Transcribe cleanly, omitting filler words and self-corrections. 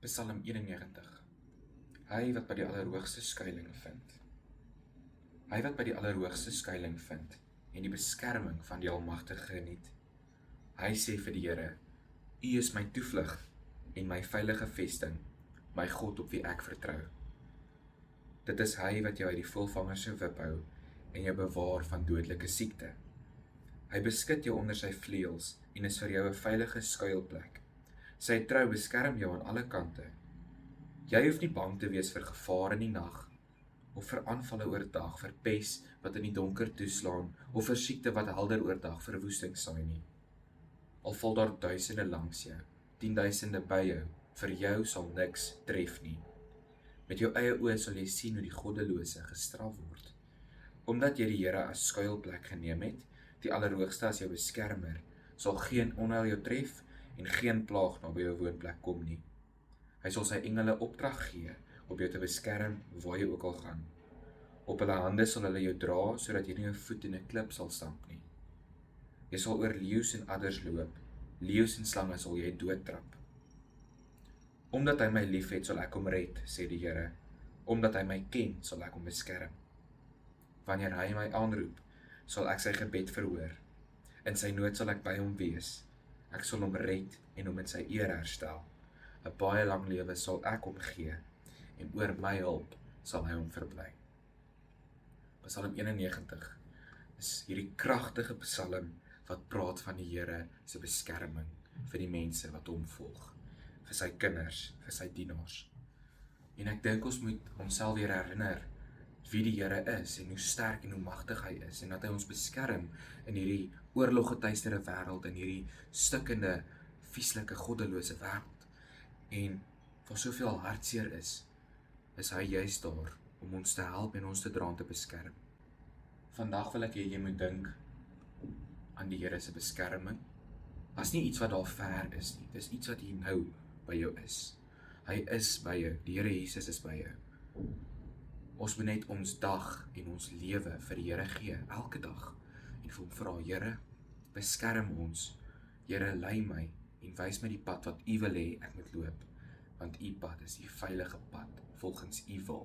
Psalm 91. Hy wat by die Allerhoogste skuiling vind. Hy wat by die Allerhoogste skuiling vind en die beskerming van die Almagtige geniet. Hy sê vir die Here: U is my toevlug en my veilige vesting, my God op wie ek vertrou. Dit is hy wat jou uit die voëlvanger se wip hou en jou bewaar van dodelike siekte. Hy beskut jou onder sy vleuels en is vir jou 'n veilige skuilplek. Sy trou beskerm jou aan alle kante. Jy hoef nie bang te wees vir gevaar in die nag, of vir aanvalle oordag, vir pes wat in die donker toeslaan, of vir siekte wat helder oordag verwoesting saai nie. Al val daar duisende langs jou, 10.000 by jou, vir jou sal niks tref nie. Met jou eie oë sal jy sien hoe die goddelose gestraf word. Omdat jy die Here as skuilplek geneem het, die Allerhoogste as jou beskermer, sal geen onheil jou tref en geen plaag naby jou woonplek kom nie. Hy sal sy engele opdrag gee om jou te beskerm waar jy ook al gaan. Op hulle hande sal hulle jou dra, sodat jy nie jou voet in 'n klip sal stamp nie. Jy sal oor leeu's en adders loop, leeu's en slange sal jy doodtrap. Omdat hy my liefhet, sal ek hom red, sê die Here. Omdat hy my ken, sal ek hom beskerm. Wanneer hy my aanroep, sal ek sy gebed verhoor. In sy nood sal ek by hom wees. Ek sal hom red en hom in sy eer herstel. 'n baie lang lewe sal ek hom gee, en oor my hulp sal hy hom verbly. Psalm 91 is hierdie kragtige psalm wat praat van die Here se beskerming vir die mense wat hom volg, vir sy kinders, vir sy dienaars. En ek dink ons moet onsself weer herinner wie die Here is en hoe sterk en hoe magtig hy is, en dat hy ons beskerm in hierdie oorloggetuisterde wêreld, in hierdie stikkende, vieslike, goddelose wêreld. En waar soveel hartseer is hy juist daar om ons te help en ons te dra en te beskerm. Vandag wil ek hê jy moet dink aan die Here se beskerming. Dit is nie iets wat daar ver is nie, dit is iets wat hier nou by jou is. Hy is by jou, die Here Jesus is by jou. Ons moet net ons dag en ons lewe vir die Here gee, elke dag, en vir hom vra: Here, beskerm ons. Here, lei my en wys my die pad wat U wil hê ek moet loop, want U pad is die veilige pad volgens U wil.